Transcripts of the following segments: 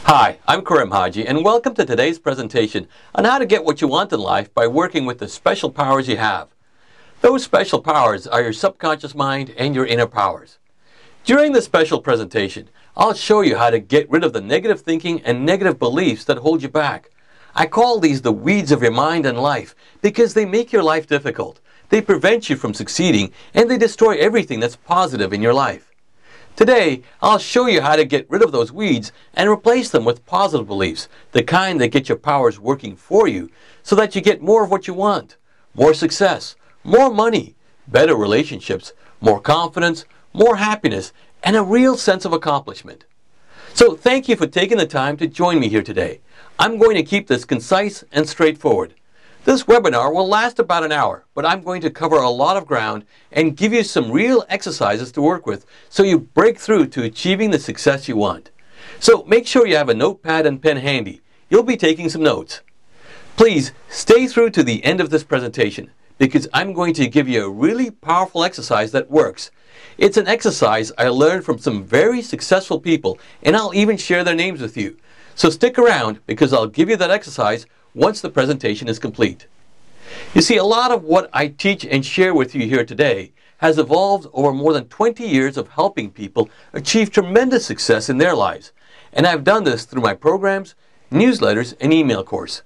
Hi, I'm Karim Haji, and welcome to today's presentation on how to get what you want in life by working with the special powers you have. Those special powers are your subconscious mind and your inner powers. During this special presentation, I'll show you how to get rid of the negative thinking and negative beliefs that hold you back. I call these the weeds of your mind and life because they make your life difficult. They prevent you from succeeding, and they destroy everything that's positive in your life. Today, I'll show you how to get rid of those weeds and replace them with positive beliefs, the kind that get your powers working for you so that you get more of what you want. More success, more money, better relationships, more confidence, more happiness, and a real sense of accomplishment. So thank you for taking the time to join me here today. I'm going to keep this concise and straightforward. This webinar will last about an hour, but I'm going to cover a lot of ground and give you some real exercises to work with so you break through to achieving the success you want. So make sure you have a notepad and pen handy. You'll be taking some notes. Please stay through to the end of this presentation because I'm going to give you a really powerful exercise that works. It's an exercise I learned from some very successful people, and I'll even share their names with you. So stick around because I'll give you that exercise once the presentation is complete. You see, a lot of what I teach and share with you here today has evolved over more than 20 years of helping people achieve tremendous success in their lives. And I've done this through my programs, newsletters, and email course.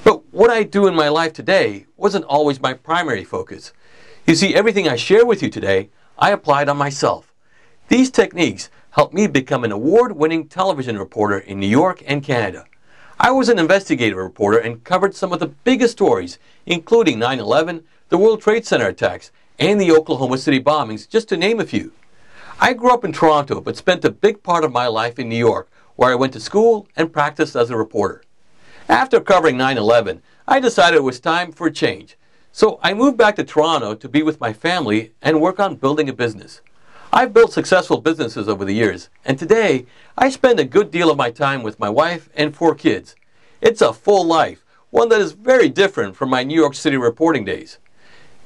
But what I do in my life today wasn't always my primary focus. You see, everything I share with you today, I applied on myself. These techniques helped me become an award-winning television reporter in New York and Canada. I was an investigative reporter and covered some of the biggest stories, including 9/11, the World Trade Center attacks, and the Oklahoma City bombings, just to name a few. I grew up in Toronto, but spent a big part of my life in New York, where I went to school and practiced as a reporter. After covering 9/11, I decided it was time for a change. So I moved back to Toronto to be with my family and work on building a business. I've built successful businesses over the years, and today I spend a good deal of my time with my wife and 4 kids. It's a full life, one that is very different from my New York City reporting days.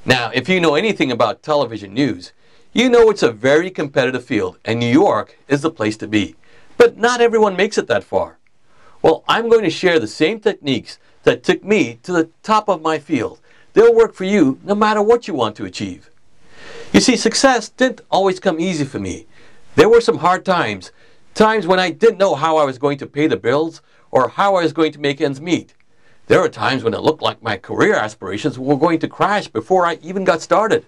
Now, if you know anything about television news, you know it's a very competitive field, and New York is the place to be. But not everyone makes it that far. Well, I'm going to share the same techniques that took me to the top of my field. They'll work for you no matter what you want to achieve. You see, success didn't always come easy for me. There were some hard times when I didn't know how I was going to pay the bills or how I was going to make ends meet. There were times when it looked like my career aspirations were going to crash before I even got started.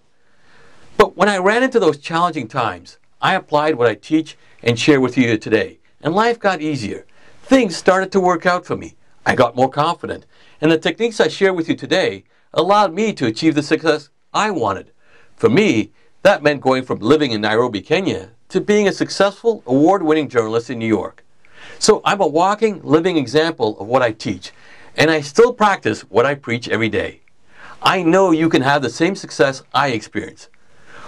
But when I ran into those challenging times, I applied what I teach and share with you today, and life got easier. Things started to work out for me. I got more confident, and the techniques I share with you today allowed me to achieve the success I wanted. For me, that meant going from living in Nairobi, Kenya, to being a successful, award-winning journalist in New York. So I'm a walking, living example of what I teach, and I still practice what I preach every day. I know you can have the same success I experience.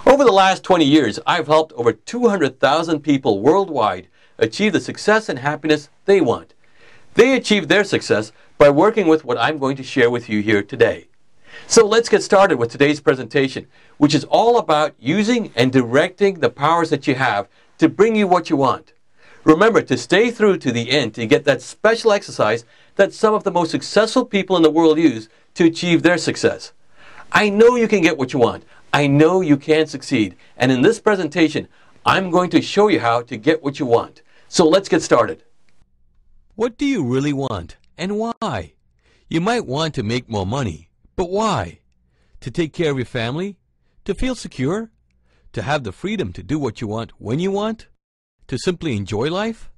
Over the last 20 years, I've helped over 200,000 people worldwide achieve the success and happiness they want. They achieve their success by working with what I'm going to share with you here today. So let's get started with today's presentation, which is all about using and directing the powers that you have to bring you what you want. Remember to stay through to the end to get that special exercise that some of the most successful people in the world use to achieve their success. I know you can get what you want. I know you can succeed. And in this presentation, I'm going to show you how to get what you want. So let's get started. What do you really want and why? You might want to make more money. But why? To take care of your family? To feel secure? To have the freedom to do what you want when you want? To simply enjoy life?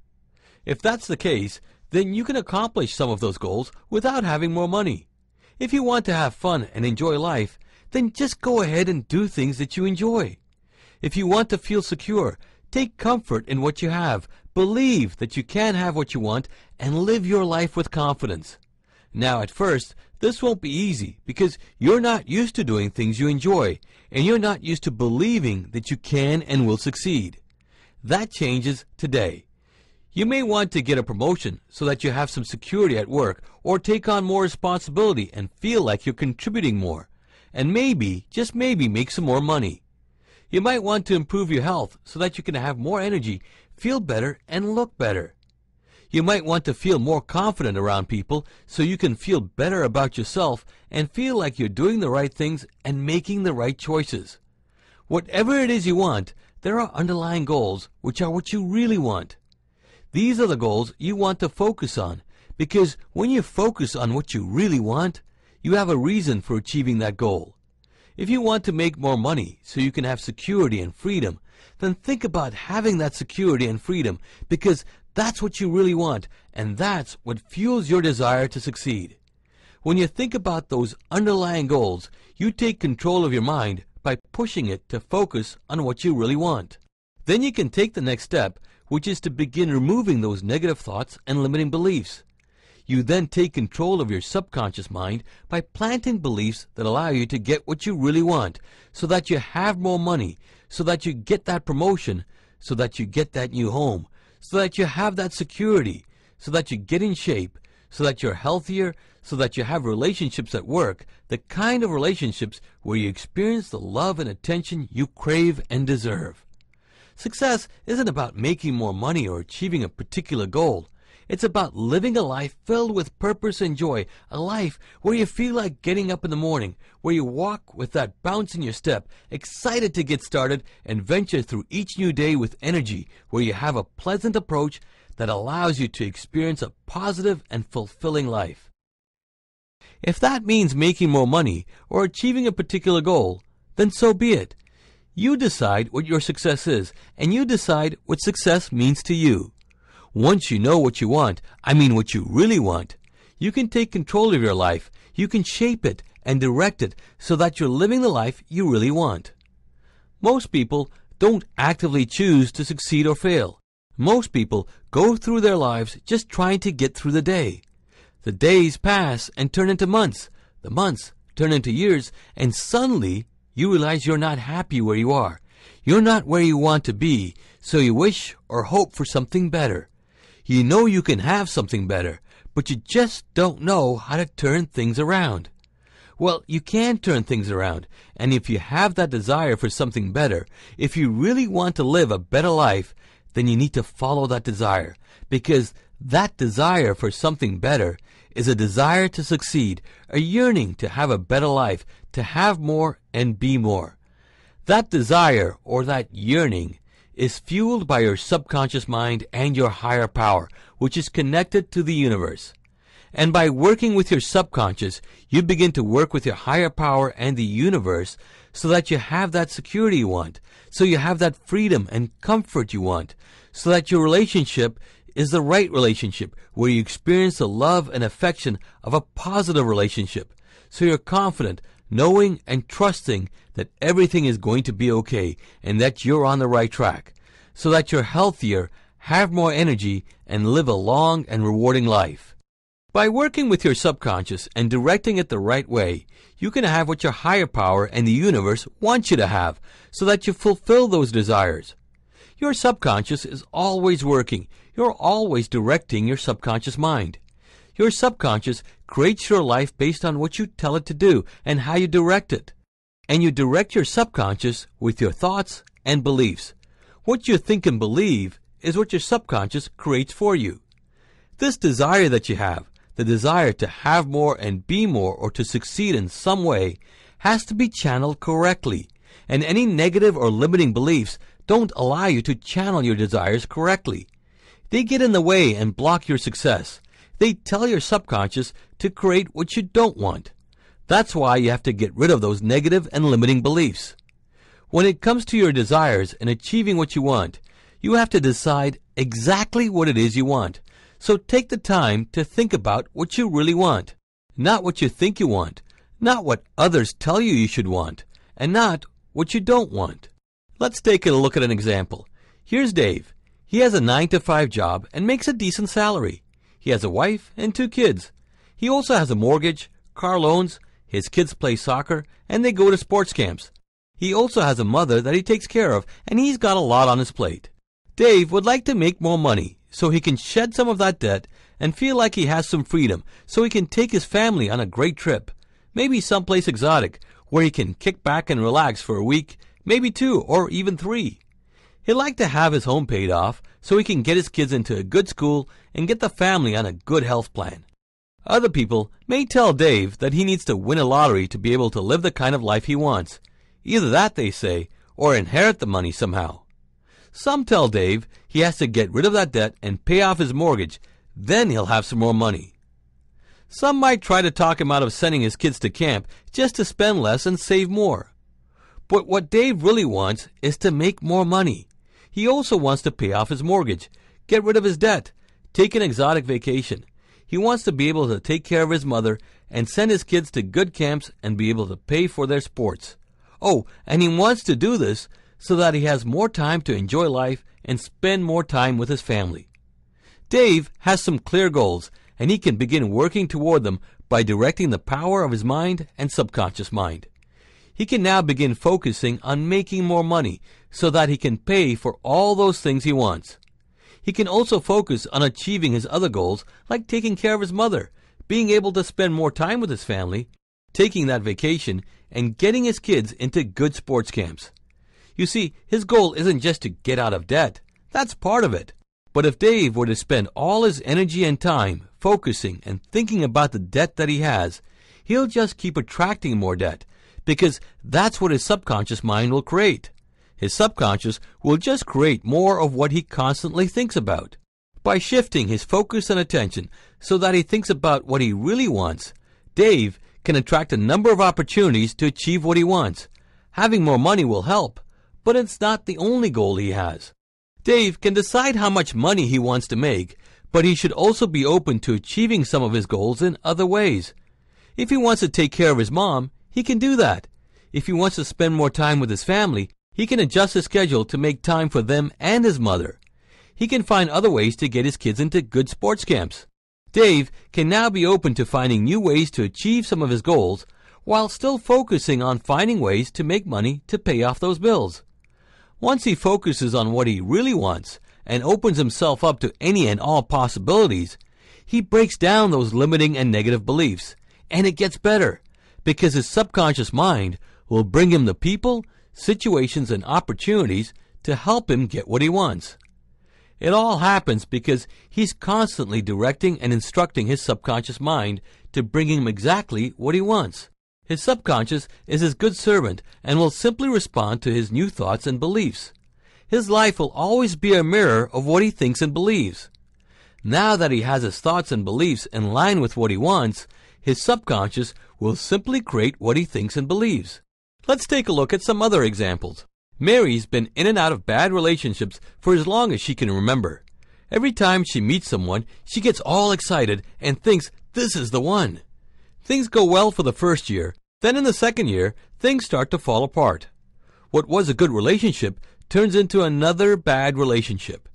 If that's the case, then you can accomplish some of those goals without having more money. If you want to have fun and enjoy life, then just go ahead and do things that you enjoy. If you want to feel secure, take comfort in what you have, believe that you can have what you want, and live your life with confidence. Now, at first, this won't be easy because you're not used to doing things you enjoy, and you're not used to believing that you can and will succeed. That changes today. You may want to get a promotion so that you have some security at work, or take on more responsibility and feel like you're contributing more, and maybe, just maybe, make some more money. You might want to improve your health so that you can have more energy, feel better, and look better. You might want to feel more confident around people so you can feel better about yourself and feel like you're doing the right things and making the right choices. Whatever it is you want, there are underlying goals which are what you really want. These are the goals you want to focus on, because when you focus on what you really want, you have a reason for achieving that goal. If you want to make more money so you can have security and freedom, then think about having that security and freedom, because that's what you really want, and that's what fuels your desire to succeed. When you think about those underlying goals, you take control of your mind by pushing it to focus on what you really want. Then you can take the next step, which is to begin removing those negative thoughts and limiting beliefs. You then take control of your subconscious mind by planting beliefs that allow you to get what you really want, so that you have more money, so that you get that promotion, so that you get that new home, so that you have that security, so that you get in shape, so that you're healthier, so that you have relationships at work, the kind of relationships where you experience the love and attention you crave and deserve. Success isn't about making more money or achieving a particular goal. It's about living a life filled with purpose and joy, a life where you feel like getting up in the morning, where you walk with that bounce in your step, excited to get started and venture through each new day with energy, where you have a pleasant approach that allows you to experience a positive and fulfilling life. If that means making more money or achieving a particular goal, then so be it. You decide what your success is, and you decide what success means to you. Once you know what you want, what you really want, you can take control of your life, you can shape it and direct it so that you're living the life you really want. Most people don't actively choose to succeed or fail. Most people go through their lives just trying to get through the day. The days pass and turn into months. The months turn into years, and suddenly you realize you're not happy where you are. You're not where you want to be, so you wish or hope for something better. You know you can have something better, but you just don't know how to turn things around. Well, you can turn things around, and if you have that desire for something better, if you really want to live a better life, then you need to follow that desire, because that desire for something better is a desire to succeed, a yearning to have a better life, to have more and be more. That desire or that yearning is fueled by your subconscious mind and your higher power, which is connected to the universe. And by working with your subconscious, you begin to work with your higher power and the universe so that you have that security you want, so you have that freedom and comfort you want, so that your relationship is the right relationship where you experience the love and affection of a positive relationship, so you're confident, knowing and trusting that everything is going to be okay and that you're on the right track, so that you're healthier, have more energy, and live a long and rewarding life. By working with your subconscious and directing it the right way, you can have what your higher power and the universe want you to have, so that you fulfill those desires. Your subconscious is always working. You're always directing your subconscious mind. Your subconscious creates your life based on what you tell it to do and how you direct it. And you direct your subconscious with your thoughts and beliefs. What you think and believe is what your subconscious creates for you. This desire that you have, the desire to have more and be more or to succeed in some way, has to be channeled correctly. And any negative or limiting beliefs don't allow you to channel your desires correctly. They get in the way and block your success. They tell your subconscious to create what you don't want. That's why you have to get rid of those negative and limiting beliefs. When it comes to your desires and achieving what you want, you have to decide exactly what it is you want. So take the time to think about what you really want, not what you think you want, not what others tell you you should want, and not what you don't want. Let's take a look at an example. Here's Dave. He has a 9-to-5 job and makes a decent salary. He has a wife and 2 kids. He also has a mortgage, car loans, his kids play soccer, and they go to sports camps. He also has a mother that he takes care of, and he's got a lot on his plate. Dave would like to make more money so he can shed some of that debt and feel like he has some freedom so he can take his family on a great trip, maybe someplace exotic where he can kick back and relax for a week, maybe 2 or even 3. He'd like to have his home paid off so he can get his kids into a good school and get the family on a good health plan. Other people may tell Dave that he needs to win a lottery to be able to live the kind of life he wants. Either that, they say, or inherit the money somehow. Some tell Dave he has to get rid of that debt and pay off his mortgage, then he'll have some more money. Some might try to talk him out of sending his kids to camp just to spend less and save more. But what Dave really wants is to make more money. He also wants to pay off his mortgage, get rid of his debt, take an exotic vacation. He wants to be able to take care of his mother and send his kids to good camps and be able to pay for their sports. Oh, and he wants to do this so that he has more time to enjoy life and spend more time with his family. Dave has some clear goals, and he can begin working toward them by directing the power of his mind and subconscious mind. He can now begin focusing on making more money so that he can pay for all those things he wants. He can also focus on achieving his other goals, like taking care of his mother, being able to spend more time with his family, taking that vacation, and getting his kids into good sports camps. You see, his goal isn't just to get out of debt. That's part of it. But if Dave were to spend all his energy and time focusing and thinking about the debt that he has, he'll just keep attracting more debt, because that's what his subconscious mind will create. His subconscious will just create more of what he constantly thinks about. By shifting his focus and attention so that he thinks about what he really wants, Dave can attract a number of opportunities to achieve what he wants. Having more money will help, but it's not the only goal he has. Dave can decide how much money he wants to make, but he should also be open to achieving some of his goals in other ways. If he wants to take care of his mom, he can do that. If he wants to spend more time with his family, he can adjust his schedule to make time for them and his mother. He can find other ways to get his kids into good sports camps. Dave can now be open to finding new ways to achieve some of his goals while still focusing on finding ways to make money to pay off those bills. Once he focuses on what he really wants and opens himself up to any and all possibilities, he breaks down those limiting and negative beliefs, and it gets better, because his subconscious mind will bring him the people, situations, and opportunities to help him get what he wants. It all happens because he's constantly directing and instructing his subconscious mind to bring him exactly what he wants. His subconscious is his good servant and will simply respond to his new thoughts and beliefs. His life will always be a mirror of what he thinks and believes. Now that he has his thoughts and beliefs in line with what he wants, his subconscious will simply create what he thinks and believes. Let's take a look at some other examples. Mary's been in and out of bad relationships for as long as she can remember. Every time she meets someone, she gets all excited and thinks this is the one. Things go well for the first year, then in the second year, things start to fall apart. What was a good relationship turns into another bad relationship.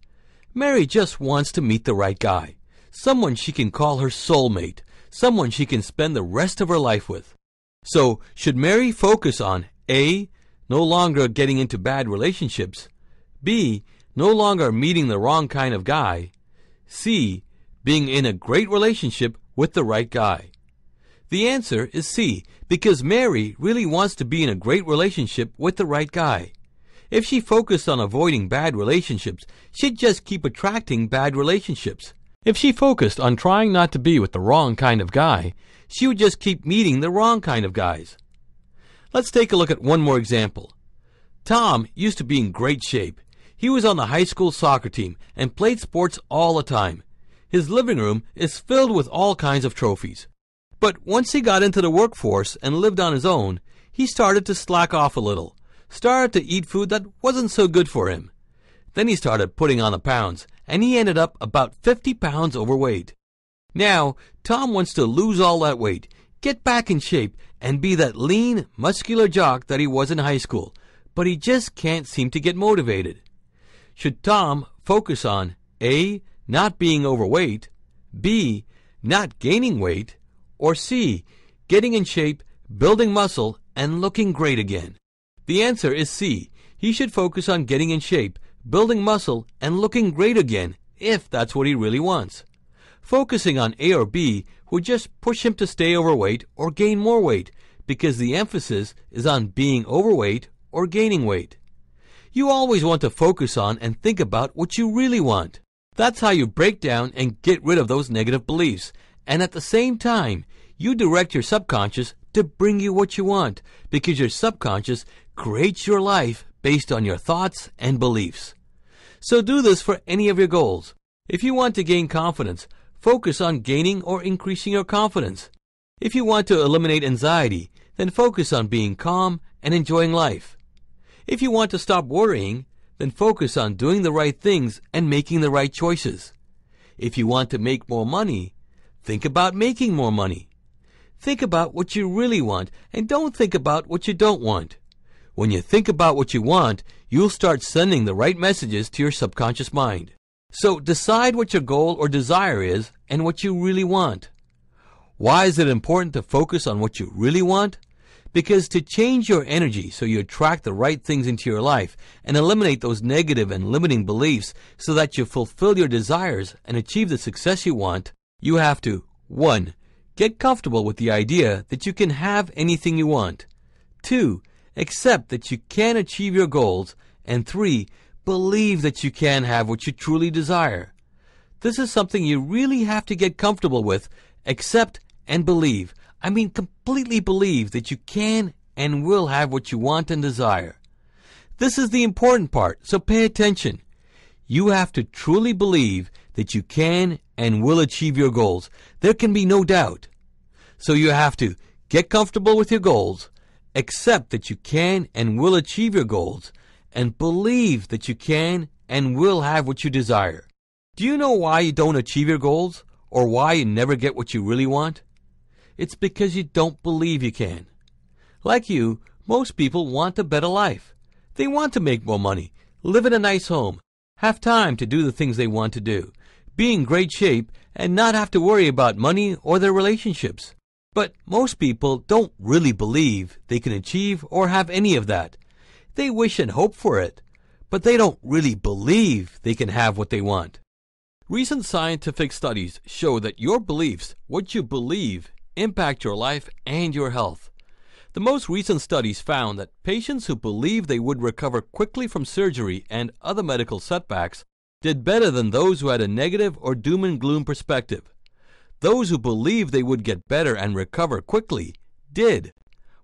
Mary just wants to meet the right guy, someone she can call her soulmate, someone she can spend the rest of her life with. So, should Mary focus on A, no longer getting into bad relationships, B, no longer meeting the wrong kind of guy, C, being in a great relationship with the right guy? The answer is C, because Mary really wants to be in a great relationship with the right guy. If she focused on avoiding bad relationships, she'd just keep attracting bad relationships. If she focused on trying not to be with the wrong kind of guy, she would just keep meeting the wrong kind of guys. Let's take a look at one more example. Tom used to be in great shape. He was on the high school soccer team and played sports all the time. His living room is filled with all kinds of trophies. But once he got into the workforce and lived on his own, he started to slack off a little, started to eat food that wasn't so good for him. Then he started putting on the pounds, and he ended up about 50 pounds overweight. Now, Tom wants to lose all that weight, get back in shape, and be that lean, muscular jock that he was in high school, but he just can't seem to get motivated. Should Tom focus on A, not being overweight, B, not gaining weight, or C, getting in shape, building muscle, and looking great again? The answer is C. He should focus on getting in shape, building muscle, and looking great again, if that's what he really wants. Focusing on A or B would just push him to stay overweight or gain more weight, because the emphasis is on being overweight or gaining weight. You always want to focus on and think about what you really want. That's how you break down and get rid of those negative beliefs. And at the same time, you direct your subconscious to bring you what you want, because your subconscious creates your life based on your thoughts and beliefs. So do this for any of your goals. If you want to gain confidence, focus on gaining or increasing your confidence. If you want to eliminate anxiety, then focus on being calm and enjoying life. If you want to stop worrying, then focus on doing the right things and making the right choices. If you want to make more money, think about making more money. Think about what you really want and don't think about what you don't want. When you think about what you want, you'll start sending the right messages to your subconscious mind. So decide what your goal or desire is and what you really want. Why is it important to focus on what you really want? Because to change your energy so you attract the right things into your life and eliminate those negative and limiting beliefs so that you fulfill your desires and achieve the success you want, you have to 1. Get comfortable with the idea that you can have anything you want. 2. Accept that you can achieve your goals. And 3. Believe that you can have what you truly desire. This is something you really have to get comfortable with, accept, and believe. I mean, completely believe that you can and will have what you want and desire. This is the important part, so pay attention. You have to truly believe that you can and will achieve your goals. There can be no doubt. So you have to get comfortable with your goals, accept that you can and will achieve your goals, and believe that you can and will have what you desire. Do you know why you don't achieve your goals, or why you never get what you really want? It's because you don't believe you can. Like you, most people want a better life. They want to make more money, live in a nice home, have time to do the things they want to do, be in great shape, and not have to worry about money or their relationships. But most people don't really believe they can achieve or have any of that. They wish and hope for it, but they don't really believe they can have what they want. Recent scientific studies show that your beliefs, what you believe, impact your life and your health. The most recent studies found that patients who believed they would recover quickly from surgery and other medical setbacks did better than those who had a negative or doom and gloom perspective. Those who believed they would get better and recover quickly did,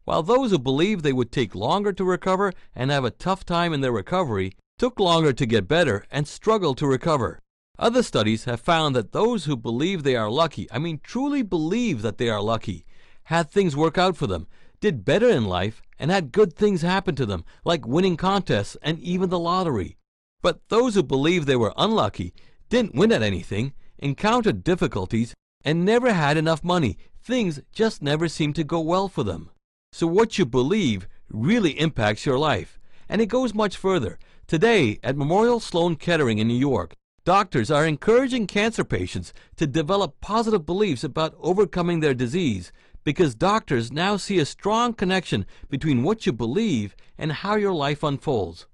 while those who believed they would take longer to recover and have a tough time in their recovery took longer to get better and struggled to recover. Other studies have found that those who believe they are lucky, truly believe that they are lucky, had things work out for them, did better in life, and had good things happen to them, like winning contests and even the lottery. But those who believed they were unlucky, didn't win at anything, encountered difficulties, and never had enough money. Things just never seemed to go well for them. So what you believe really impacts your life. And it goes much further. Today, at Memorial Sloan Kettering in New York, doctors are encouraging cancer patients to develop positive beliefs about overcoming their disease, because doctors now see a strong connection between what you believe and how your life unfolds.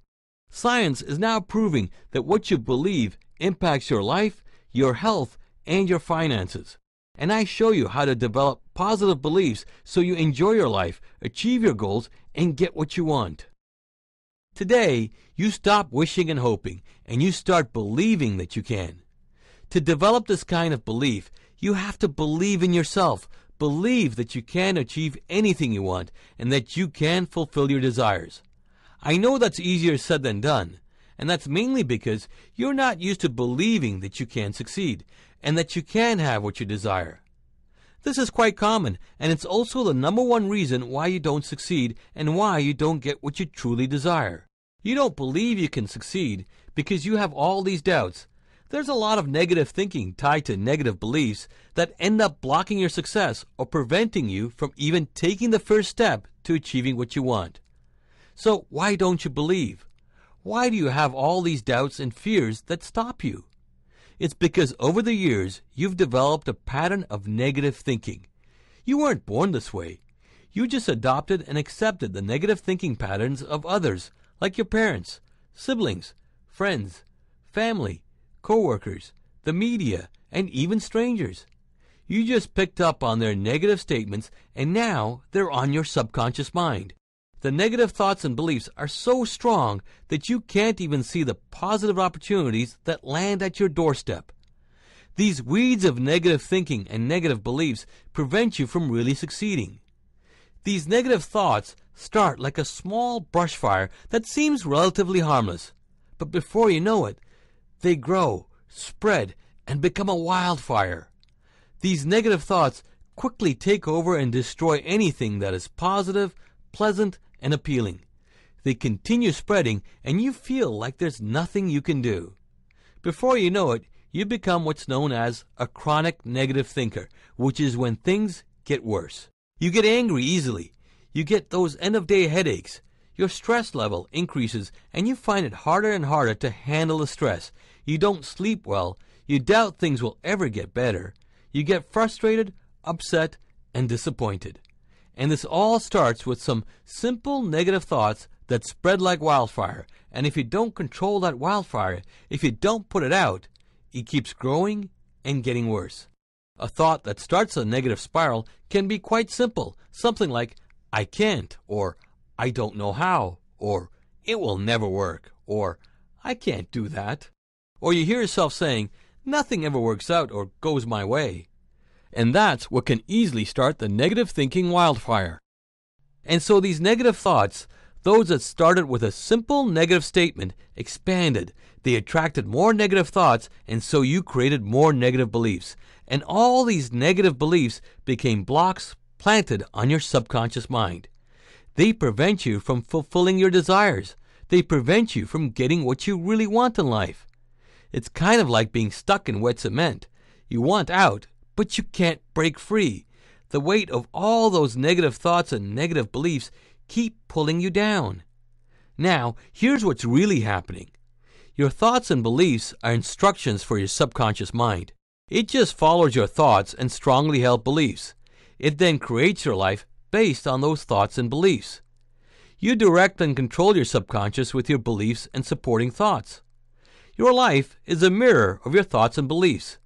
Science is now proving that what you believe impacts your life, your health, and your finances. And I show you how to develop positive beliefs so you enjoy your life, achieve your goals, and get what you want. Today, you stop wishing and hoping, and you start believing that you can. To develop this kind of belief, you have to believe in yourself, believe that you can achieve anything you want, and that you can fulfill your desires. I know that's easier said than done, and that's mainly because you're not used to believing that you can succeed, and that you can have what you desire. This is quite common, and it's also the number one reason why you don't succeed and why you don't get what you truly desire. You don't believe you can succeed because you have all these doubts. There's a lot of negative thinking tied to negative beliefs that end up blocking your success or preventing you from even taking the first step to achieving what you want. So why don't you believe? Why do you have all these doubts and fears that stop you? It's because over the years, you've developed a pattern of negative thinking. You weren't born this way. You just adopted and accepted the negative thinking patterns of others, like your parents, siblings, friends, family, co-workers, the media, and even strangers. You just picked up on their negative statements, and now they're on your subconscious mind. The negative thoughts and beliefs are so strong that you can't even see the positive opportunities that land at your doorstep. These weeds of negative thinking and negative beliefs prevent you from really succeeding. These negative thoughts start like a small brush fire that seems relatively harmless, but before you know it, they grow, spread, and become a wildfire. These negative thoughts quickly take over and destroy anything that is positive, pleasant, and appealing. They continue spreading, and you feel like there's nothing you can do. Before you know it, you become what's known as a chronic negative thinker, which is when things get worse. You get angry easily. You get those end-of-day headaches. Your stress level increases, and you find it harder and harder to handle the stress. You don't sleep well. You doubt things will ever get better. You get frustrated, upset, and disappointed. And this all starts with some simple negative thoughts that spread like wildfire. And if you don't control that wildfire, if you don't put it out, it keeps growing and getting worse. A thought that starts a negative spiral can be quite simple. Something like, I can't, or I don't know how, or it will never work, or I can't do that. Or you hear yourself saying, nothing ever works out or goes my way. And that's what can easily start the negative thinking wildfire. And so these negative thoughts, those that started with a simple negative statement, expanded. They attracted more negative thoughts, and so you created more negative beliefs. And all these negative beliefs became blocks planted on your subconscious mind. They prevent you from fulfilling your desires. They prevent you from getting what you really want in life. It's kind of like being stuck in wet cement. You want out, but you can't break free. The weight of all those negative thoughts and negative beliefs keep pulling you down. Now, here's what's really happening. Your thoughts and beliefs are instructions for your subconscious mind. It just follows your thoughts and strongly held beliefs. It then creates your life based on those thoughts and beliefs. You direct and control your subconscious with your beliefs and supporting thoughts. Your life is a mirror of your thoughts and beliefs.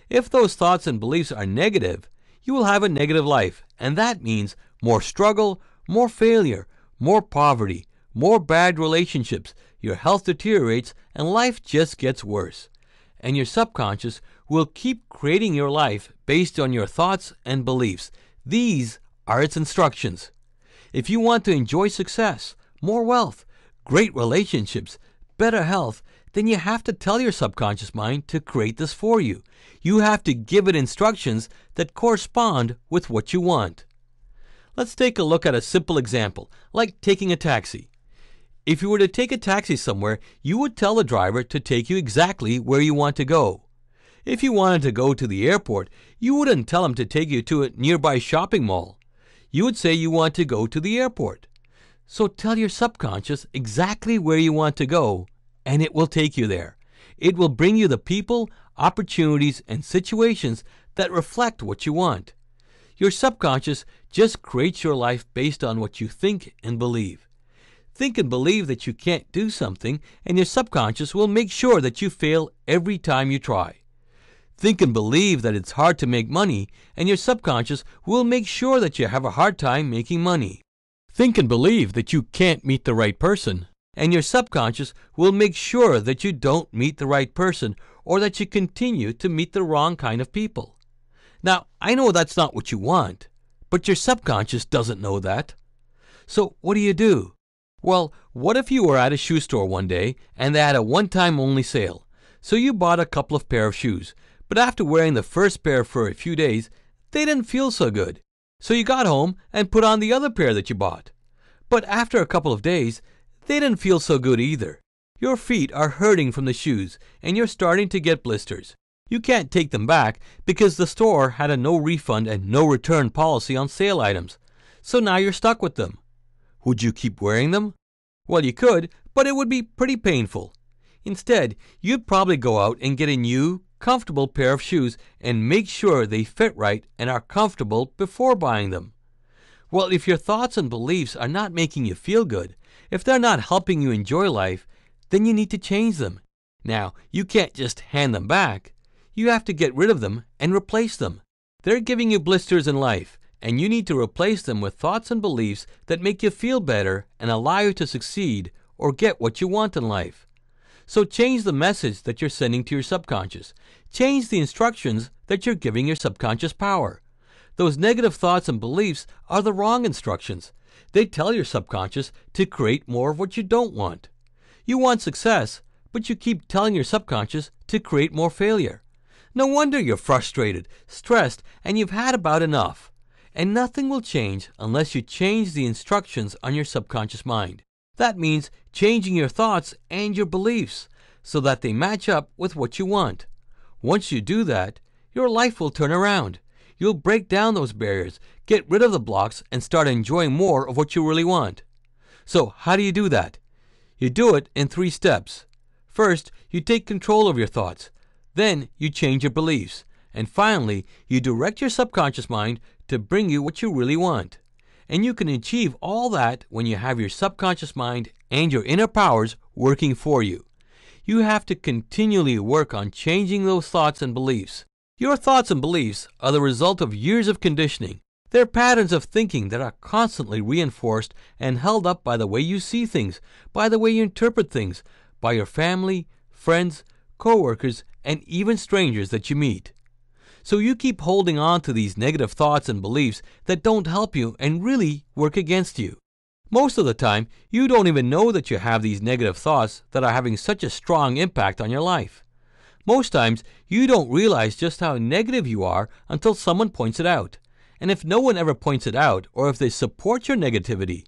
If those thoughts and beliefs are negative, you will have a negative life, and that means more struggle, more failure, more poverty, more bad relationships, your health deteriorates, and life just gets worse. And your subconscious will keep creating your life based on your thoughts and beliefs. These are its instructions. If you want to enjoy success, more wealth, great relationships, better health, then you have to tell your subconscious mind to create this for you. You have to give it instructions that correspond with what you want. Let's take a look at a simple example, like taking a taxi. If you were to take a taxi somewhere, you would tell the driver to take you exactly where you want to go. If you wanted to go to the airport, you wouldn't tell him to take you to a nearby shopping mall. You would say you want to go to the airport. So tell your subconscious exactly where you want to go, and it will take you there. It will bring you the people, opportunities, and situations that reflect what you want. Your subconscious just creates your life based on what you think and believe. Think and believe that you can't do something, and your subconscious will make sure that you fail every time you try. Think and believe that it's hard to make money, and your subconscious will make sure that you have a hard time making money. Think and believe that you can't meet the right person, and your subconscious will make sure that you don't meet the right person, or that you continue to meet the wrong kind of people. Now, I know that's not what you want, but your subconscious doesn't know that. So what do? Well, what if you were at a shoe store one day and they had a one-time only sale? So you bought a couple of pair of shoes, but after wearing the first pair for a few days, they didn't feel so good. So you got home and put on the other pair that you bought. But after a couple of days, they didn't feel so good either. Your feet are hurting from the shoes and you're starting to get blisters. You can't take them back because the store had a no refund and no return policy on sale items. So now you're stuck with them. Would you keep wearing them? Well, you could, but it would be pretty painful. Instead, you'd probably go out and get a new, comfortable pair of shoes and make sure they fit right and are comfortable before buying them. Well, if your thoughts and beliefs are not making you feel good, if they're not helping you enjoy life, then you need to change them. Now, you can't just hand them back. You have to get rid of them and replace them. They're giving you blisters in life, and you need to replace them with thoughts and beliefs that make you feel better and allow you to succeed or get what you want in life. So change the message that you're sending to your subconscious. Change the instructions that you're giving your subconscious power. Those negative thoughts and beliefs are the wrong instructions. They tell your subconscious to create more of what you don't want. You want success, but you keep telling your subconscious to create more failure. No wonder you're frustrated, stressed, and you've had about enough. And nothing will change unless you change the instructions on your subconscious mind. That means changing your thoughts and your beliefs so that they match up with what you want. Once you do that, your life will turn around. You'll break down those barriers, get rid of the blocks, and start enjoying more of what you really want. So how do you do that? You do it in 3 steps. First, you take control of your thoughts. Then you change your beliefs. And finally, you direct your subconscious mind to bring you what you really want. And you can achieve all that when you have your subconscious mind and your inner powers working for you. You have to continually work on changing those thoughts and beliefs. Your thoughts and beliefs are the result of years of conditioning. They're patterns of thinking that are constantly reinforced and held up by the way you see things, by the way you interpret things, by your family, friends, co-workers, and even strangers that you meet. So you keep holding on to these negative thoughts and beliefs that don't help you and really work against you. Most of the time, you don't even know that you have these negative thoughts that are having such a strong impact on your life. Most times, you don't realize just how negative you are until someone points it out. And if no one ever points it out, or if they support your negativity,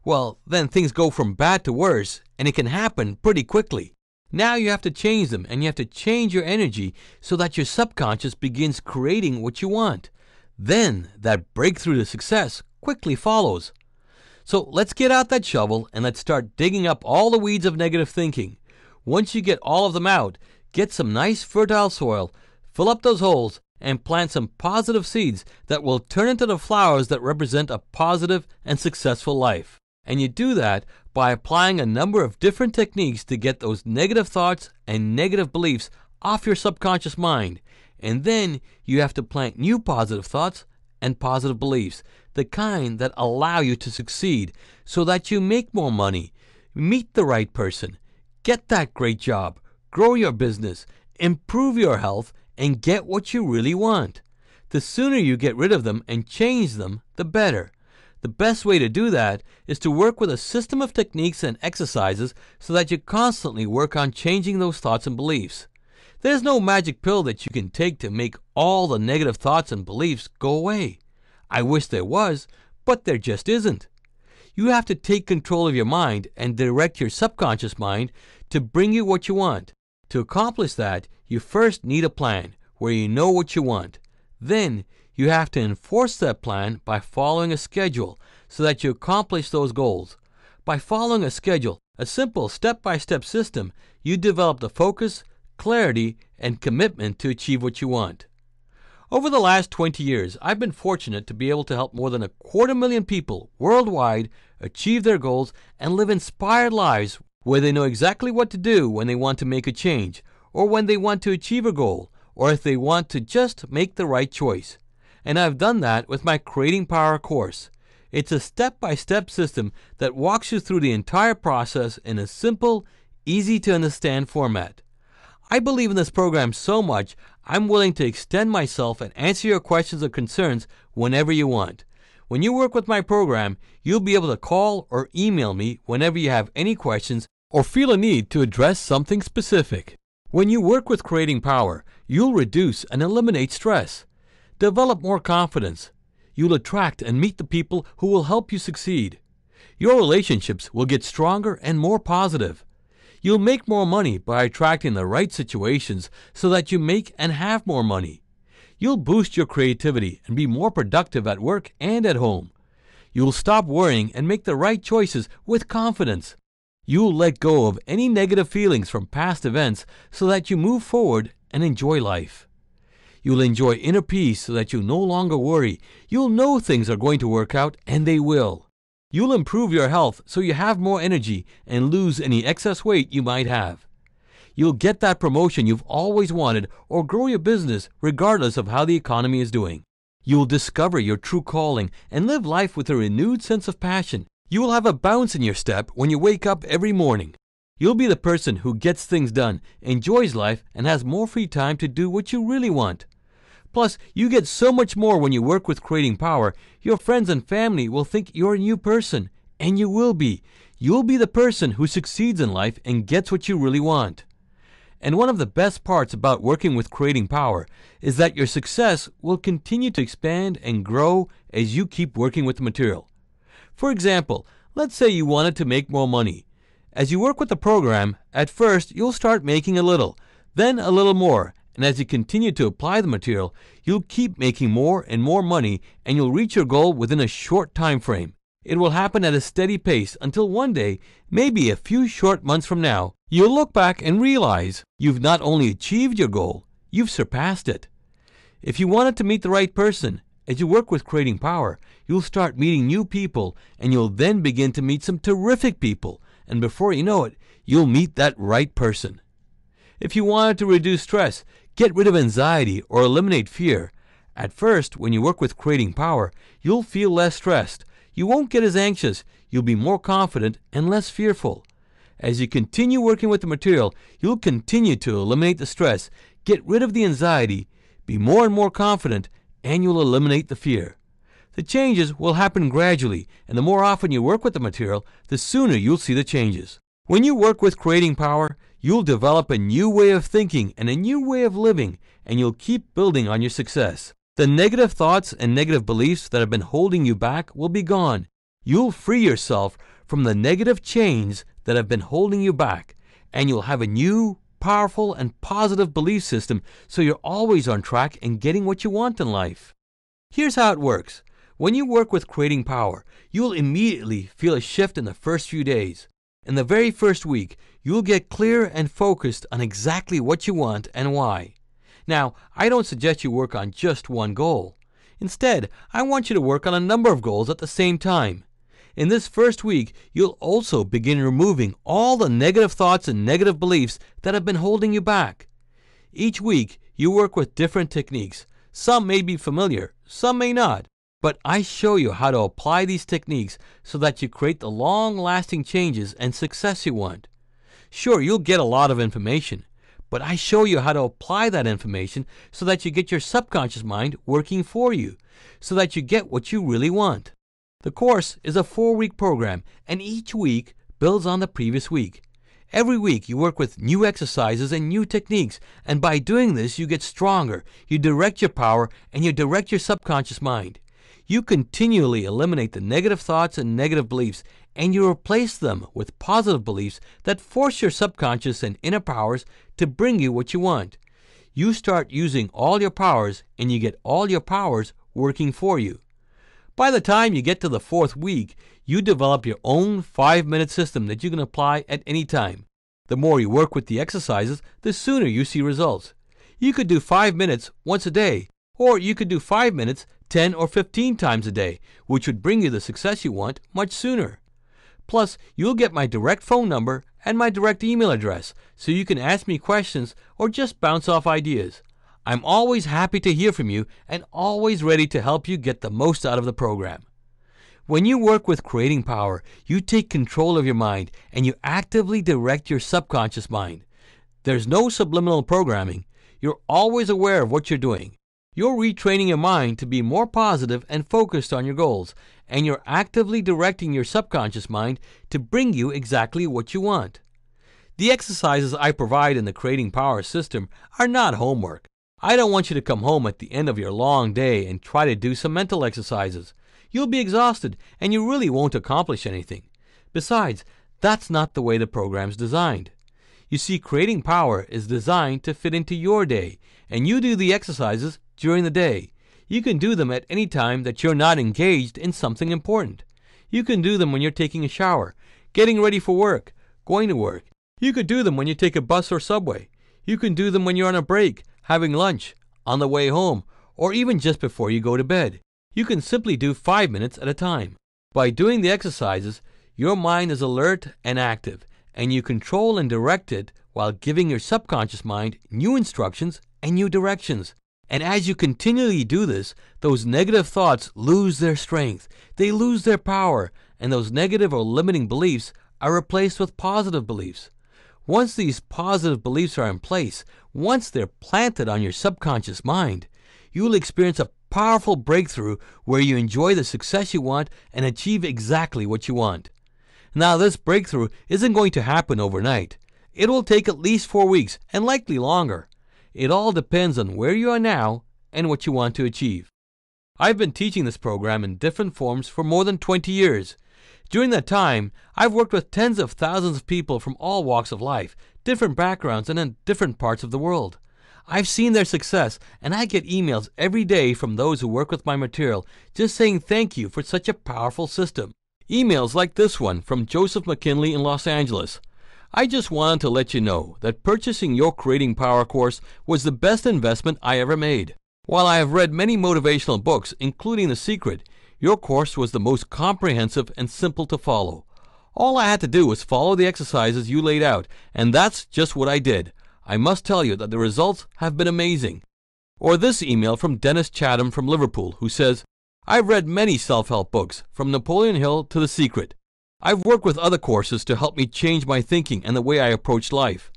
well, then things go from bad to worse, and it can happen pretty quickly. Now you have to change them, and you have to change your energy so that your subconscious begins creating what you want. Then that breakthrough to success quickly follows. So let's get out that shovel and let's start digging up all the weeds of negative thinking. Once you get all of them out, get some nice fertile soil, fill up those holes, and plant some positive seeds that will turn into the flowers that represent a positive and successful life. And you do that by applying a number of different techniques to get those negative thoughts and negative beliefs off your subconscious mind. And then you have to plant new positive thoughts and positive beliefs, the kind that allow you to succeed so that you make more money, meet the right person, get that great job, grow your business, improve your health, and get what you really want. The sooner you get rid of them and change them, the better. The best way to do that is to work with a system of techniques and exercises so that you constantly work on changing those thoughts and beliefs. There's no magic pill that you can take to make all the negative thoughts and beliefs go away. I wish there was, but there just isn't. You have to take control of your mind and direct your subconscious mind to bring you what you want. To accomplish that, you first need a plan where you know what you want. Then you have to enforce that plan by following a schedule so that you accomplish those goals. By following a schedule, a simple step-by-step system, you develop the focus, clarity, and commitment to achieve what you want. Over the last 20 years, I've been fortunate to be able to help more than 250,000 people worldwide achieve their goals and live inspired lives where they know exactly what to do when they want to make a change, or when they want to achieve a goal, or if they want to just make the right choice. And I've done that with my Creating Power course. It's a step-by-step system that walks you through the entire process in a simple, easy-to-understand format. I believe in this program so much, I'm willing to extend myself and answer your questions or concerns whenever you want. When you work with my program, you'll be able to call or email me whenever you have any questions or feel a need to address something specific. When you work with Creating Power, you'll reduce and eliminate stress. Develop more confidence. You'll attract and meet the people who will help you succeed. Your relationships will get stronger and more positive. You'll make more money by attracting the right situations so that you make and have more money. You'll boost your creativity and be more productive at work and at home. You'll stop worrying and make the right choices with confidence. You'll let go of any negative feelings from past events so that you move forward and enjoy life. You'll enjoy inner peace so that you no longer worry. You'll know things are going to work out, and they will. You'll improve your health so you have more energy and lose any excess weight you might have. You'll get that promotion you've always wanted or grow your business regardless of how the economy is doing. You will discover your true calling and live life with a renewed sense of passion. You will have a bounce in your step when you wake up every morning. You'll be the person who gets things done, enjoys life, and has more free time to do what you really want. Plus, you get so much more when you work with Creating Power. Your friends and family will think you're a new person, and you will be. You'll be the person who succeeds in life and gets what you really want. And one of the best parts about working with Creating Power is that your success will continue to expand and grow as you keep working with the material. For example, let's say you wanted to make more money. As you work with the program, at first you'll start making a little, then a little more, and as you continue to apply the material, you'll keep making more and more money, and you'll reach your goal within a short time frame. It will happen at a steady pace until one day, maybe a few short months from now, you'll look back and realize you've not only achieved your goal, you've surpassed it. If you wanted to meet the right person, as you work with Creating Power, you'll start meeting new people, and you'll then begin to meet some terrific people, and before you know it, you'll meet that right person. If you wanted to reduce stress, get rid of anxiety, or eliminate fear, at first, when you work with Creating Power, you'll feel less stressed. You won't get as anxious, you'll be more confident and less fearful. As you continue working with the material, you'll continue to eliminate the stress, get rid of the anxiety, be more and more confident, and you'll eliminate the fear. The changes will happen gradually, and the more often you work with the material, the sooner you'll see the changes. When you work with Creating Power, you'll develop a new way of thinking and a new way of living, and you'll keep building on your success. The negative thoughts and negative beliefs that have been holding you back will be gone. You'll free yourself from the negative chains that have been holding you back, and you'll have a new, powerful, and positive belief system so you're always on track and getting what you want in life. Here's how it works. When you work with Creating Power, you'll immediately feel a shift in the first few days. In the very first week, you'll get clear and focused on exactly what you want and why. Now, I don't suggest you work on just one goal. Instead, I want you to work on a number of goals at the same time. In this first week, you'll also begin removing all the negative thoughts and negative beliefs that have been holding you back. Each week, you work with different techniques. Some may be familiar, some may not. But I show you how to apply these techniques so that you create the long-lasting changes and success you want. Sure, you'll get a lot of information, but I show you how to apply that information so that you get your subconscious mind working for you, so that you get what you really want. The course is a 4-week program, and each week builds on the previous week. Every week you work with new exercises and new techniques, and by doing this you get stronger, you direct your power, and you direct your subconscious mind. You continually eliminate the negative thoughts and negative beliefs, and you replace them with positive beliefs that force your subconscious and inner powers to bring you what you want. You start using all your powers, and you get all your powers working for you. By the time you get to the 4th week, you develop your own 5-minute system that you can apply at any time. The more you work with the exercises, the sooner you see results. You could do 5 minutes once a day, or you could do 5 minutes 10 or 15 times a day, which would bring you the success you want much sooner. Plus, you'll get my direct phone number and my direct email address, so you can ask me questions or just bounce off ideas. I'm always happy to hear from you and always ready to help you get the most out of the program. When you work with Creating Power, you take control of your mind and you actively direct your subconscious mind. There's no subliminal programming. You're always aware of what you're doing. You're retraining your mind to be more positive and focused on your goals, and you're actively directing your subconscious mind to bring you exactly what you want. The exercises I provide in the Creating Power system are not homework. I don't want you to come home at the end of your long day and try to do some mental exercises. You'll be exhausted, and you really won't accomplish anything. Besides, that's not the way the program's designed. You see, Creating Power is designed to fit into your day, and you do the exercises during the day. You can do them at any time that you're not engaged in something important. You can do them when you're taking a shower, getting ready for work, going to work. You could do them when you take a bus or subway. You can do them when you're on a break, having lunch, on the way home, or even just before you go to bed. You can simply do 5 minutes at a time. By doing the exercises, your mind is alert and active, and you control and direct it while giving your subconscious mind new instructions and new directions. And as you continually do this, those negative thoughts lose their strength. They lose their power, and those negative or limiting beliefs are replaced with positive beliefs. Once these positive beliefs are in place, once they're planted on your subconscious mind, you will experience a powerful breakthrough where you enjoy the success you want and achieve exactly what you want. Now, this breakthrough isn't going to happen overnight. It will take at least 4 weeks and likely longer. It all depends on where you are now and what you want to achieve. I've been teaching this program in different forms for more than 20 years. During that time, I've worked with tens of thousands of people from all walks of life, different backgrounds, and in different parts of the world. I've seen their success, and I get emails every day from those who work with my material just saying thank you for such a powerful system. Emails like this one from Joseph McKinley in Los Angeles. I just wanted to let you know that purchasing your Creating Power course was the best investment I ever made. While I have read many motivational books, including The Secret, your course was the most comprehensive and simple to follow. All I had to do was follow the exercises you laid out, and that's just what I did. I must tell you that the results have been amazing. Or this email from Dennis Chatham from Liverpool, who says, I've read many self-help books, from Napoleon Hill to The Secret. I've worked with other courses to help me change my thinking and the way I approach life.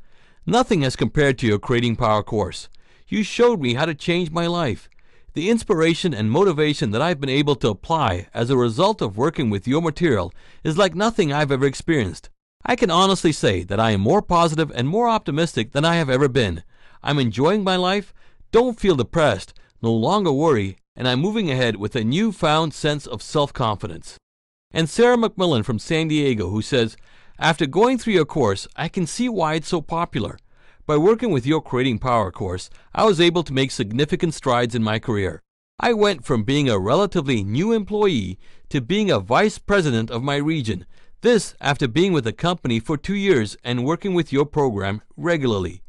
Nothing has compared to your Creating Power course. You showed me how to change my life. The inspiration and motivation that I've been able to apply as a result of working with your material is like nothing I've ever experienced. I can honestly say that I am more positive and more optimistic than I have ever been. I'm enjoying my life, don't feel depressed, no longer worry, and I'm moving ahead with a newfound sense of self-confidence. And Sarah McMillan from San Diego, who says, after going through your course, I can see why it's so popular. By working with your Creating Power course, I was able to make significant strides in my career. I went from being a relatively new employee to being a vice president of my region. This after being with the company for 2 years and working with your program regularly.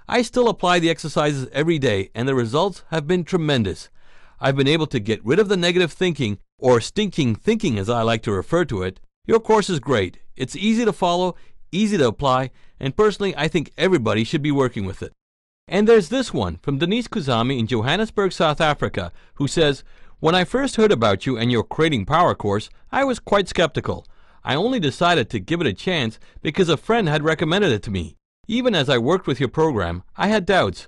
I still apply the exercises every day, and the results have been tremendous. I've been able to get rid of the negative thinking, or stinking thinking as I like to refer to it. Your course is great. It's easy to follow, easy to apply, and personally I think everybody should be working with it. And there's this one from Denise Kuzami in Johannesburg, South Africa, who says, when I first heard about you and your Creating Power course, I was quite skeptical. I only decided to give it a chance because a friend had recommended it to me. Even as I worked with your program, I had doubts.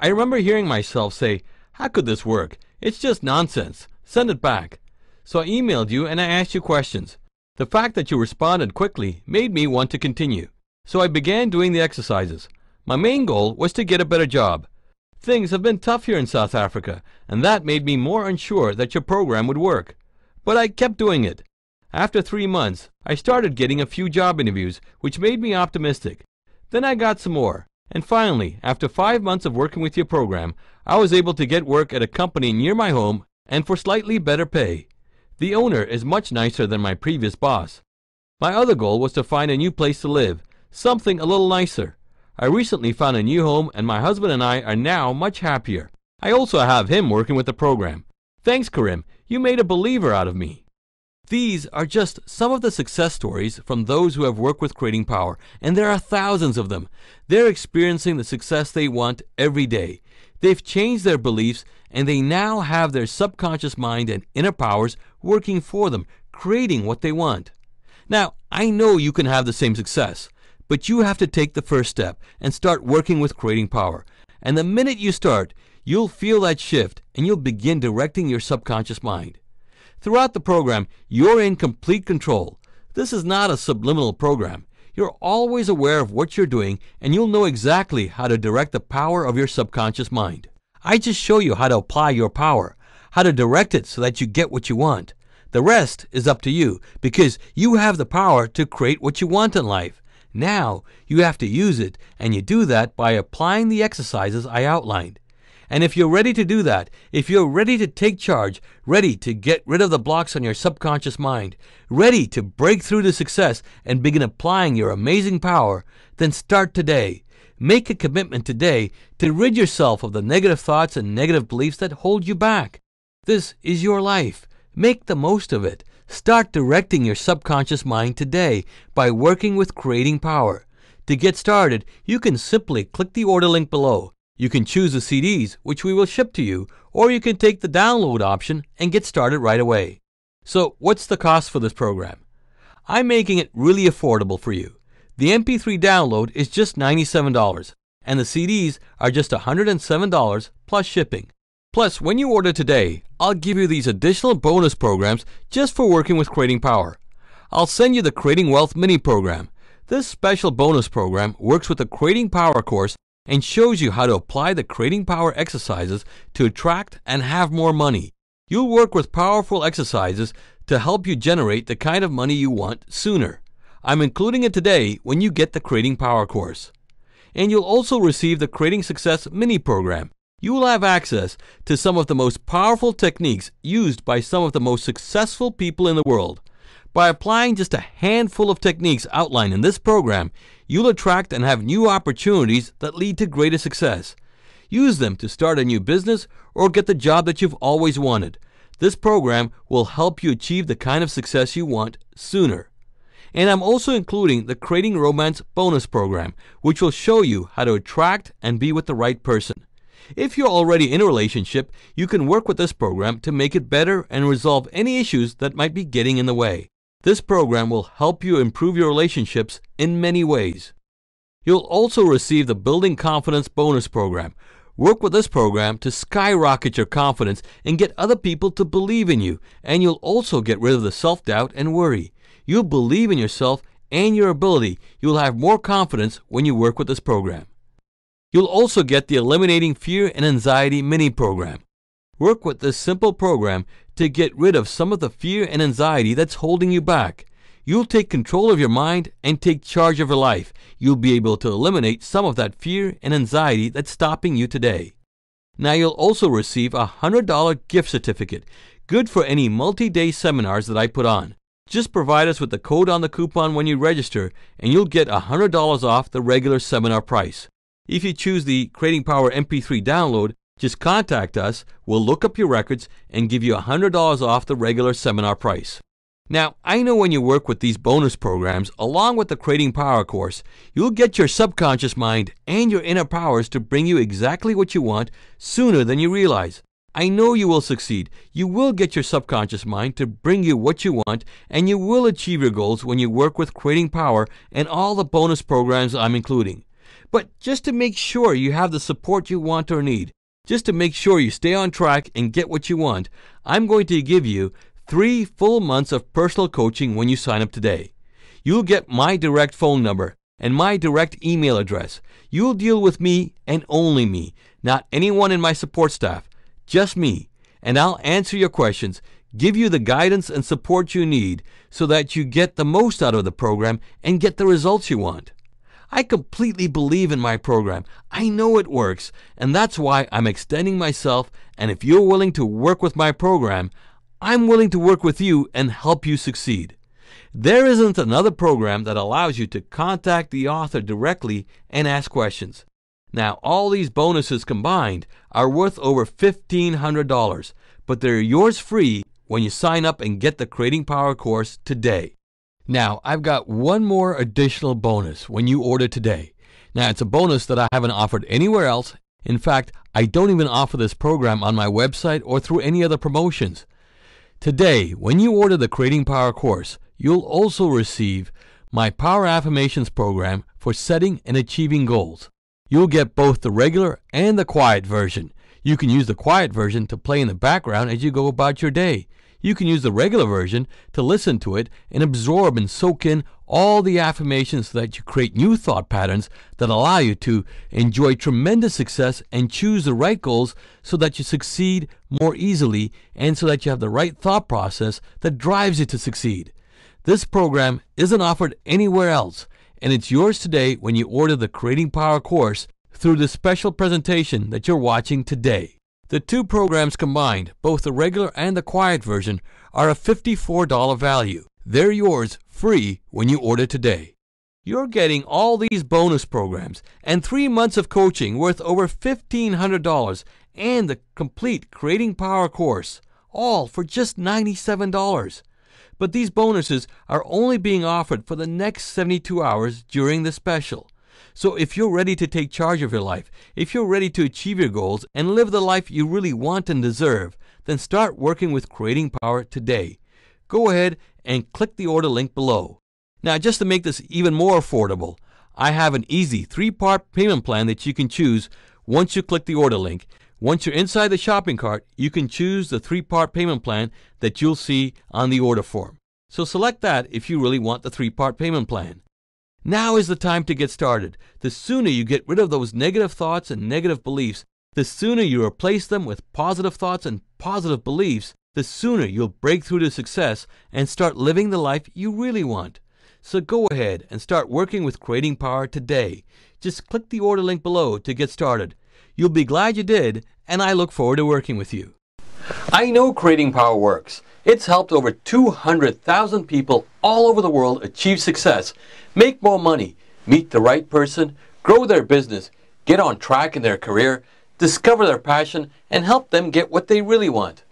I remember hearing myself say, how could this work? It's just nonsense. Send it back. So I emailed you and I asked you questions. The fact that you responded quickly made me want to continue. So I began doing the exercises. My main goal was to get a better job. Things have been tough here in South Africa, and that made me more unsure that your program would work. But I kept doing it. After 3 months, I started getting a few job interviews, which made me optimistic. Then I got some more. And finally, after 5 months of working with your program, I was able to get work at a company near my home and for slightly better pay. The owner is much nicer than my previous boss. My other goal was to find a new place to live, something a little nicer. I recently found a new home, and my husband and I are now much happier. I also have him working with the program. Thanks, Karim. You made a believer out of me. These are just some of the success stories from those who have worked with Creating Power, and there are thousands of them. They're experiencing the success they want every day. They've changed their beliefs, and they now have their subconscious mind and inner powers working for them, creating what they want. Now, I know you can have the same success, but you have to take the first step and start working with Creating Power. And the minute you start, you'll feel that shift, and you'll begin directing your subconscious mind. Throughout the program, you're in complete control. This is not a subliminal program. You're always aware of what you're doing, and you'll know exactly how to direct the power of your subconscious mind. I just show you how to apply your power, how to direct it so that you get what you want. The rest is up to you, because you have the power to create what you want in life. Now, you have to use it, and you do that by applying the exercises I outlined. And if you're ready to do that, if you're ready to take charge, ready to get rid of the blocks on your subconscious mind, ready to break through to success and begin applying your amazing power, then start today. Make a commitment today to rid yourself of the negative thoughts and negative beliefs that hold you back. This is your life. Make the most of it. Start directing your subconscious mind today by working with Creating Power. To get started, you can simply click the order link below. You can choose the CDs, which we will ship to you, or you can take the download option and get started right away. So, what's the cost for this program? I'm making it really affordable for you. The MP3 download is just $97, and the CDs are just $107 plus shipping. Plus, when you order today, I'll give you these additional bonus programs just for working with Creating Power. I'll send you the Creating Wealth mini program. This special bonus program works with the Creating Power course and shows you how to apply the Creating Power exercises to attract and have more money. You'll work with powerful exercises to help you generate the kind of money you want sooner. I'm including it today when you get the Creating Power course. And you'll also receive the Creating Success mini program. You will have access to some of the most powerful techniques used by some of the most successful people in the world. By applying just a handful of techniques outlined in this program, you'll attract and have new opportunities that lead to greater success. Use them to start a new business or get the job that you've always wanted. This program will help you achieve the kind of success you want sooner. And I'm also including the Creating Romance bonus program, which will show you how to attract and be with the right person. If you're already in a relationship, you can work with this program to make it better and resolve any issues that might be getting in the way. This program will help you improve your relationships in many ways. You'll also receive the Building Confidence bonus program. Work with this program to skyrocket your confidence and get other people to believe in you, and you'll also get rid of the self-doubt and worry. You'll believe in yourself and your ability. You'll have more confidence when you work with this program. You'll also get the Eliminating Fear and Anxiety mini program. Work with this simple program to get rid of some of the fear and anxiety that's holding you back. You'll take control of your mind and take charge of your life. You'll be able to eliminate some of that fear and anxiety that's stopping you today. Now you'll also receive a $100 gift certificate, good for any multi-day seminars that I put on. Just provide us with the code on the coupon when you register, and you'll get $100 off the regular seminar price. If you choose the Creating Power MP3 download, just contact us, we'll look up your records and give you $100 off the regular seminar price. Now, I know when you work with these bonus programs, along with the Creating Power course, you'll get your subconscious mind and your inner powers to bring you exactly what you want sooner than you realize. I know you will succeed. You will get your subconscious mind to bring you what you want, and you will achieve your goals when you work with Creating Power and all the bonus programs I'm including. But just to make sure you have the support you want or need, just to make sure you stay on track and get what you want, I'm going to give you 3 full months of personal coaching when you sign up today. You'll get my direct phone number and my direct email address. You'll deal with me and only me, not anyone in my support staff, just me. And I'll answer your questions, give you the guidance and support you need so that you get the most out of the program and get the results you want. I completely believe in my program. I know it works, and that's why I'm extending myself, and if you're willing to work with my program, I'm willing to work with you and help you succeed. There isn't another program that allows you to contact the author directly and ask questions. Now, all these bonuses combined are worth over $1,500, but they're yours free when you sign up and get the Creating Power course today. Now, I've got one more additional bonus when you order today. Now, it's a bonus that I haven't offered anywhere else. In fact, I don't even offer this program on my website or through any other promotions. Today, when you order the Creating Power course, you'll also receive my Power Affirmations program for setting and achieving goals. You'll get both the regular and the quiet version. You can use the quiet version to play in the background as you go about your day. You can use the regular version to listen to it and absorb and soak in all the affirmations so that you create new thought patterns that allow you to enjoy tremendous success and choose the right goals so that you succeed more easily and so that you have the right thought process that drives you to succeed. This program isn't offered anywhere else, and it's yours today when you order the Creating Power course through the special presentation that you're watching today. The 2 programs combined, both the regular and the quiet version, are a $54 value. They're yours free when you order today. You're getting all these bonus programs and 3 months of coaching worth over $1,500 and the complete Creating Power course, all for just $97. But these bonuses are only being offered for the next 72 hours during the special. So if you're ready to take charge of your life, if you're ready to achieve your goals and live the life you really want and deserve, then start working with Creating Power today. Go ahead and click the order link below. Now, just to make this even more affordable, I have an easy 3-part payment plan that you can choose once you click the order link. Once you're inside the shopping cart, you can choose the 3-part payment plan that you'll see on the order form. So select that if you really want the 3-part payment plan. Now is the time to get started. The sooner you get rid of those negative thoughts and negative beliefs, the sooner you replace them with positive thoughts and positive beliefs, the sooner you'll break through to success and start living the life you really want. So go ahead and start working with Creating Power today. Just click the order link below to get started. You'll be glad you did, and I look forward to working with you. I know Creating Power works. It's helped over 200,000 people all over the world achieve success, make more money, meet the right person, grow their business, get on track in their career, discover their passion, and help them get what they really want.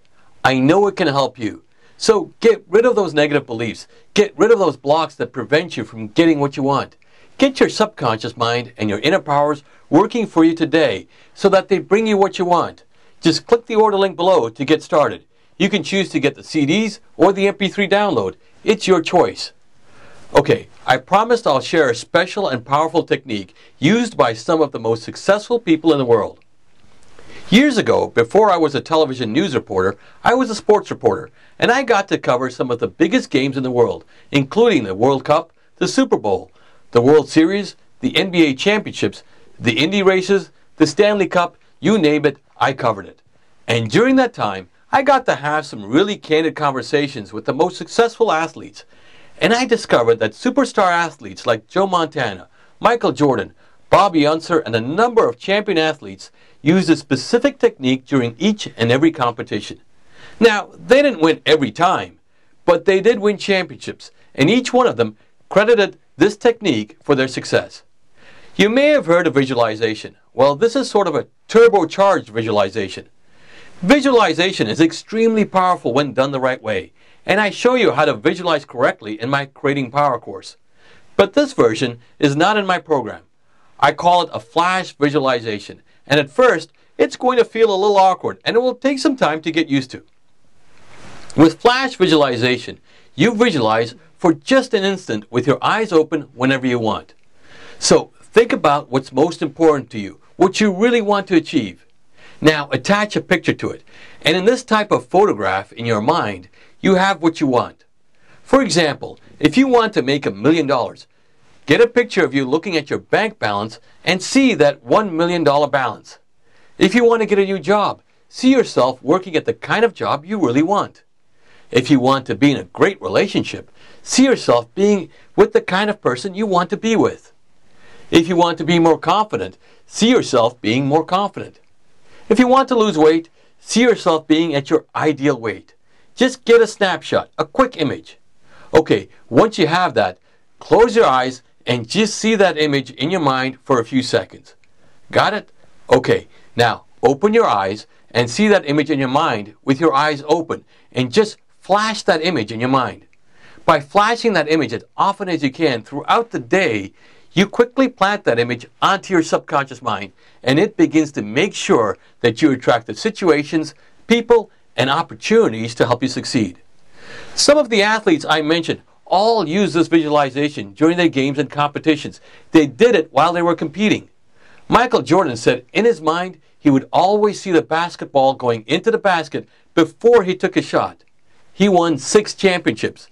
I know it can help you. So get rid of those negative beliefs. Get rid of those blocks that prevent you from getting what you want. Get your subconscious mind and your inner powers working for you today so that they bring you what you want. Just click the order link below to get started. You can choose to get the CDs or the MP3 download. It's your choice. Okay, I promised I'll share a special and powerful technique used by some of the most successful people in the world. Years ago, before I was a television news reporter, I was a sports reporter, and I got to cover some of the biggest games in the world, including the World Cup, the Super Bowl, the World Series, the NBA championships, the Indy races, the Stanley Cup, you name it, I covered it. And during that time, I got to have some really candid conversations with the most successful athletes. And I discovered that superstar athletes like Joe Montana, Michael Jordan, Bobby Unser, and a number of champion athletes used a specific technique during each and every competition. Now, they didn't win every time, but they did win championships, and each one of them credited this technique for their success. You may have heard of visualization. Well, this is sort of a turbocharged visualization. Visualization is extremely powerful when done the right way, and I show you how to visualize correctly in my Creating Power course. But this version is not in my program. I call it a flash visualization, and at first, it's going to feel a little awkward, and it will take some time to get used to. With flash visualization, you visualize for just an instant with your eyes open whenever you want. So think about what's most important to you, what you really want to achieve. Now attach a picture to it, and in this type of photograph in your mind, you have what you want. For example, if you want to make $1 million, get a picture of you looking at your bank balance and see that $1 million balance. If you want to get a new job, see yourself working at the kind of job you really want. If you want to be in a great relationship, see yourself being with the kind of person you want to be with. If you want to be more confident, see yourself being more confident. If you want to lose weight, see yourself being at your ideal weight. Just get a snapshot, a quick image. Okay, once you have that, close your eyes and just see that image in your mind for a few seconds. Got it? Okay, now open your eyes and see that image in your mind with your eyes open, and just flash that image in your mind. By flashing that image as often as you can throughout the day, you quickly plant that image onto your subconscious mind, and it begins to make sure that you attract the situations, people, and opportunities to help you succeed. Some of the athletes I mentioned all use this visualization during their games and competitions. They did it while they were competing. Michael Jordan said in his mind he would always see the basketball going into the basket before he took a shot. He won 6 championships.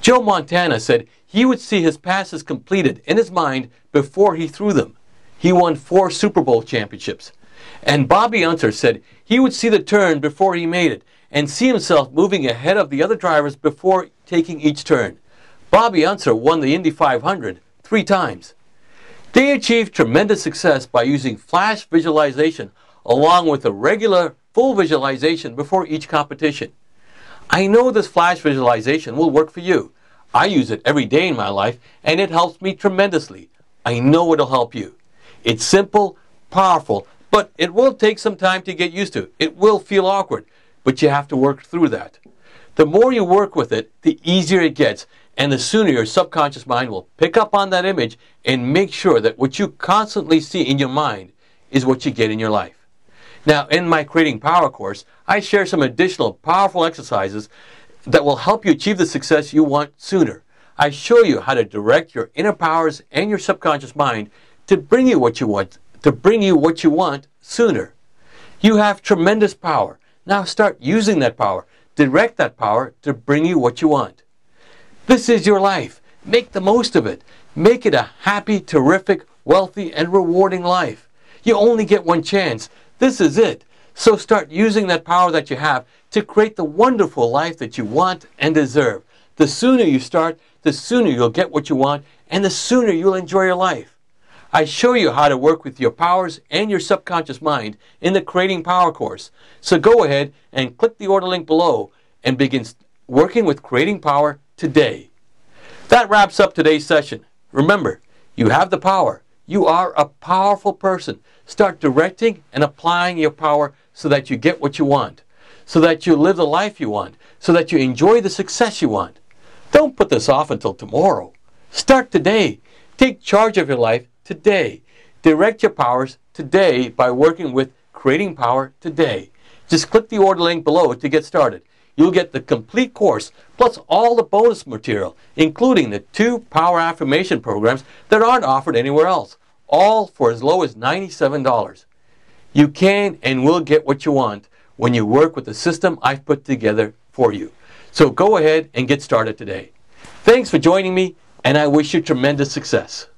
Joe Montana said he would see his passes completed in his mind before he threw them. He won 4 Super Bowl championships. And Bobby Unser said he would see the turn before he made it and see himself moving ahead of the other drivers before taking each turn. Bobby Unser won the Indy 500 3 times. They achieved tremendous success by using flash visualization along with a regular full visualization before each competition. I know this flash visualization will work for you. I use it every day in my life, and it helps me tremendously. I know it'll help you. It's simple, powerful, but it will take some time to get used to. It will feel awkward, but you have to work through that. The more you work with it, the easier it gets, and the sooner your subconscious mind will pick up on that image and make sure that what you constantly see in your mind is what you get in your life. Now, in my Creating Power course, I share some additional powerful exercises that will help you achieve the success you want sooner. I show you how to direct your inner powers and your subconscious mind to bring you what you want, sooner. You have tremendous power. Now start using that power. Direct that power to bring you what you want. This is your life. Make the most of it. Make it a happy, terrific, wealthy, and rewarding life. You only get one chance. This is it. So start using that power that you have to create the wonderful life that you want and deserve. The sooner you start, the sooner you'll get what you want, and the sooner you'll enjoy your life. I show you how to work with your powers and your subconscious mind in the Creating Power course. So go ahead and click the order link below and begin working with Creating Power today. That wraps up today's session. Remember, you have the power. You are a powerful person. Start directing and applying your power so that you get what you want, so that you live the life you want, so that you enjoy the success you want. Don't put this off until tomorrow. Start today. Take charge of your life today. Direct your powers today by working with Creating Power today. Just click the order link below to get started. You'll get the complete course plus all the bonus material, including the 2 power affirmation programs that aren't offered anywhere else, all for as low as $97. You can and will get what you want when you work with the system I've put together for you. So go ahead and get started today. Thanks for joining me, and I wish you tremendous success.